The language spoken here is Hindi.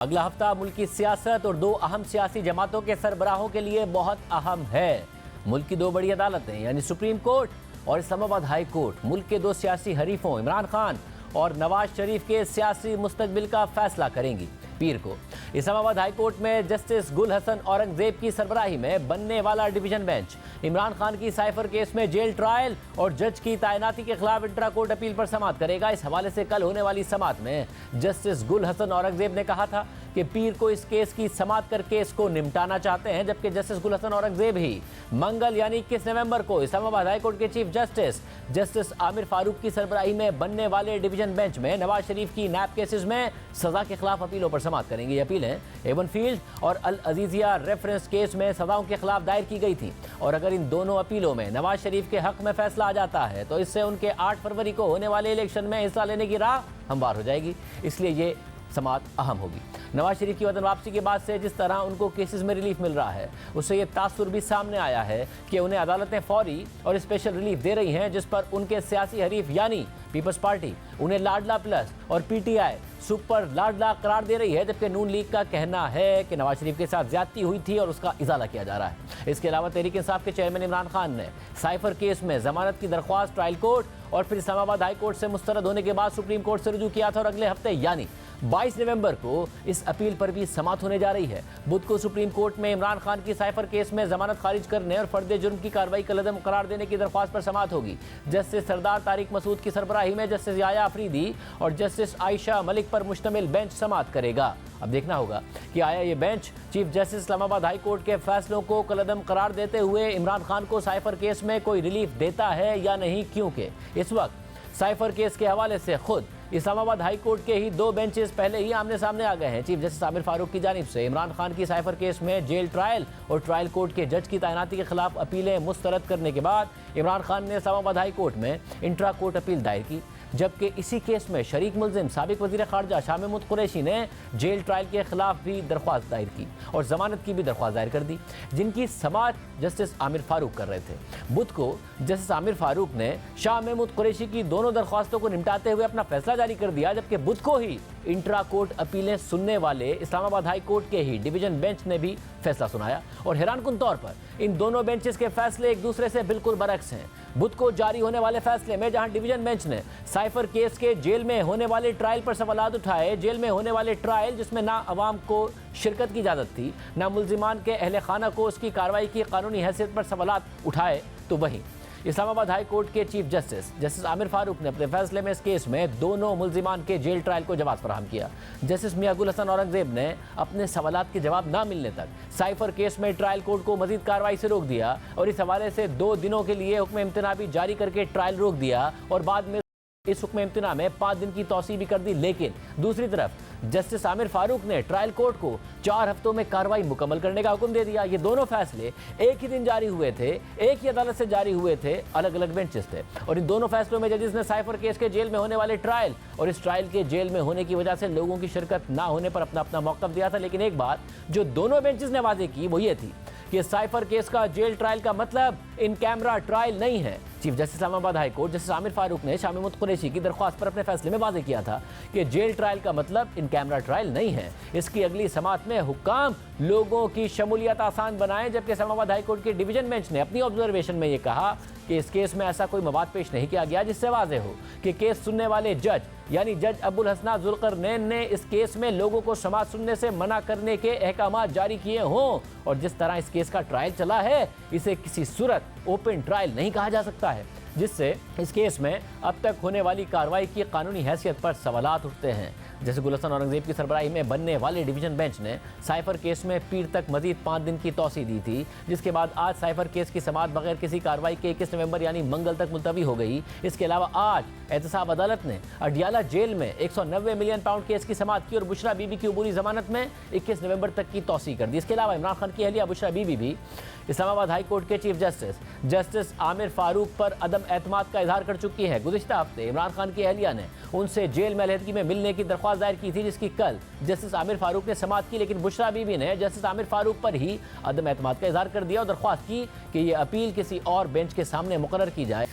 अगला हफ्ता मुल्क की सियासत और दो अहम सियासी जमातों के सरबराहों के लिए बहुत अहम है। मुल्क की दो बड़ी अदालतें यानी सुप्रीम कोर्ट और इस्लामाबाद हाई कोर्ट मुल्क के दो सियासी हरीफों इमरान खान और नवाज शरीफ के सियासी मुस्तकबिल का फैसला करेंगी। पीर को इस्लामाबाद हाई कोर्ट में जस्टिस गुल हसन औरंगजेब की सरबराही में बनने वाला डिवीजन बेंच इमरान खान की साइफर केस में जेल ट्रायल और जज की तैनाती के खिलाफ इंट्रा कोर्ट अपील पर समाअत करेगा। इस हवाले से कल होने वाली समाअत में जस्टिस गुल हसन औरंगजेब ने कहा था कि पीर को इस केस की समाअत करके इसको निपटाना चाहते हैं, जबकि जस्टिस गुल हसन औरंगजेब ही मंगल यानी 21 नवंबर को इस्लामाबाद हाई कोर्ट के चीफ जस्टिस आमिर फारूक की सरबराही में बनने वाले डिवीजन बेंच में नवाज शरीफ की नैब केसेस में सजा के खिलाफ अपीलों पर समाअत करेंगे। ये अपीलें एवन फील्ड और अल अजीजिया रेफरेंस केस में सजाओं के खिलाफ दायर की गई थी और अगर इन दोनों अपीलों में नवाज शरीफ के हक में फैसला आ जाता है तो इससे उनके 8 फरवरी को होने वाले इलेक्शन में हिस्सा लेने की राह हमवार हो जाएगी। इसलिए ये समाअत अहम होगी। नवाज शरीफ की वतन वापसी के बाद से जिस तरह उनको केसेस में रिलीफ मिल रहा है उससे ये तासुर भी सामने आया है कि उन्हें अदालतें फौरी और स्पेशल रिलीफ दे रही हैं, जिस पर उनके सियासी हरीफ यानी पीपल्स पार्टी उन्हें लाडला प्लस और पीटीआई सुपर लाडला करार दे रही है, जबकि नून लीग का कहना है कि नवाज शरीफ के साथ ज्यादती हुई थी और उसका इजाला किया जा रहा है। इसके अलावा तहरीक इंसाफ के चेयरमैन इमरान खान ने साइफर केस में जमानत की दरख्वास्त ट्रायल कोर्ट और फिर इस्लामाबाद हाई कोर्ट से मुस्तरद होने के बाद सुप्रीम कोर्ट से रुजू किया था और अगले हफ्ते यानी 22 नवंबर को इस अपील पर भी समाअत होने जा रही है। बुध को सुप्रीम कोर्ट में इमरान खान की साइफर केस में जमानत खारिज करने और फर्द जुर्म की कार्रवाई का लदम करार देने की दरख्वास्त पर समाअत होगी। जस्टिस सरदार तारिक मसूद की सरबराही में जस्टिस याया अफरीदी और जस्टिस आयशा मलिक पर मुश्तमिल बेंच समाअत करेगा। अब देखना होगा कि आया ये bench chief justice Islamabad high court के फैसलों को कलदम करार देते हुए इमरान खान को साइफर केस में कोई रिलीफ देता है या नहीं, क्योंकि इस वक्त साइफर केस के हवाले से खुद इस्लामाबाद हाई कोर्ट के ही दो बेंचेस पहले ही आमने सामने आ गए हैं। चीफ जस्टिस आमिर फारूक की जानिब से इमरान खान की साइफर केस में जेल ट्रायल और ट्रायल कोर्ट के जज की तैनाती के खिलाफ अपीलें मुस्तरद करने के बाद इमरान खान ने इस्लामाबाद हाई कोर्ट में इंट्रा कोर्ट अपील दायर की, जबकि इसी केस में शरीक मुलजिम साबिक वज़ीर ख़ारजा शाह महमूद कुरैशी ने जेल ट्रायल के खिलाफ भी दरख्वास्त दायर की और जमानत की भी दरख्वास्त दायर कर दी, जिनकी समाअत जस्टिस आमिर फारूक कर रहे थे। बुध को जस्टिस आमिर फारूक ने शाह महमूद कुरैशी की दोनों दरख्वास्तों को निपटाते हुए अपना फैसला जारी कर दिया, जबकि बुध को ही इंट्रा कोर्ट अपीलें सुनने वाले इस्लामाबाद हाई कोर्ट के ही डिवीजन बेंच ने भी फैसला सुनाया। और हैरानकुन तौर पर इन दोनों बेंचेस के फैसले एक दूसरे से बिल्कुल बरअक्स हैं। बुध को जारी होने वाले फैसले में जहां डिवीजन बेंच ने साइफर केस के जेल में होने वाले ट्रायल पर सवालात उठाए, जेल में होने वाले ट्रायल जिसमें ना अवाम को शिरकत की इजाज़त थी ना मुल्जिमान के अहले खाना को उसकी कार्रवाई की कानूनी हैसियत पर सवालात उठाए, तो वहीं इस्लामाबाद हाई कोर्ट के चीफ जस्टिस आमिर फारूक ने अपने फैसले में इस केस में दोनों मुल्जिमान के जेल ट्रायल को जवाब फराहम किया। जस्टिस मियां गुल हसन औरंगजेब ने अपने सवालात के जवाब ना मिलने तक साइफर केस में ट्रायल कोर्ट को मजीद कार्रवाई से रोक दिया और इस हवाले से 2 दिनों के लिए हुक्म इम्तना भी जारी करके ट्रायल रोक दिया और बाद में इस हुक्म इम्तना में 5 दिन की तौसीह भी कर दी। लेकिन दूसरी तरफ जस्टिस आमिर फारूक ने ट्रायल कोर्ट को 4 हफ्तों में कार्रवाई मुकम्मल करने का हुक्म दे दिया। ये दोनों फैसले एक ही दिन जारी हुए थे, एक ही अदालत से जारी हुए थे, अलग अलग बेंचेस थे और इन दोनों फैसलों में जजेस ने साइफर केस के जेल में होने वाले ट्रायल और इस ट्रायल के जेल में होने की वजह से लोगों की शिरकत ना होने पर अपना अपना मौक़िफ़ दिया था। लेकिन एक बात जो दोनों बेंचेस ने वाज़ेह की वो ये थी कि साइफर केस का जेल ट्रायल का मतलब इन कैमरा ट्रायल नहीं है। Chief justice Islamabad high court justice Aamir Farooq ने शाह महमूद कुरैशी की दरख्वास्त पर अपने फैसले में वाज़ेह किया था कि जेल ट्रायल का मतलब इन कैमरा ट्रायल नहीं है। इसकी अगली समाअत में हुक्काम लोगों की शमूलियत आसान बनाएं, जबकि इस्लामाबाद हाई कोर्ट के डिवीजन बेंच ने अपनी ऑब्जर्वेशन में ये कहा कि इस केस में ऐसा कोई मवाद पेश नहीं किया गया जिससे वाज़ेह हो कि केस सुनने वाले जज यानी जज अबुल हसना जुल्करनैन ने इस केस में लोगों को समाअत सुनने से मना करने के अहकाम जारी किए हों और जिस तरह इस केस का ट्रायल चला है इसे किसी सूरत ओपन ट्रायल नहीं कहा जा सकता है, जिससे इस केस में अब तक होने वाली कार्रवाई की कानूनी हैसियत पर सवालात उठते हैं। जैसे गुल हसन औरंगजेब की सरबराही में बनने वाले डिवीजन बेंच ने साइफर केस में पीर तक मजीद 5 दिन की तौसीह दी थी, जिसके बाद आज साइफर केस की समाअत बगैर किसी कार्रवाई के 21 नवंबर यानी मंगल तक मुलतवी हो गई। इसके अलावा आज एहतसाब अदालत ने अडियाला जेल में 190 मिलियन पाउंड केस की समाअत की और बुशरा बीबी की अबूरी जमानत में 21 नवंबर तक की तौसीह कर दी। इसके अलावा इमरान खान की अहलिया बुशरा बीबी भी इस्लामाबाद हाई कोर्ट के चीफ जस्टिस आमिर फारूक पर अदम एतमाद का इजहार कर चुकी है। गुज़िश्ता हफ्ते इमरान खान की अहलिया ने उनसे जेल में अलहदगी में मिलने की दरख्वास्त दायर की थी, जिसकी कल जस्टिस आमिर फारूक ने समाअत की, लेकिन बुशरा बीबी ने जस्टिस आमिर फारूक पर ही अदम एतमाद का इजहार कर दिया और दरख्वास्त की कि यह अपील किसी और बेंच के सामने मुकर्रर की जाए।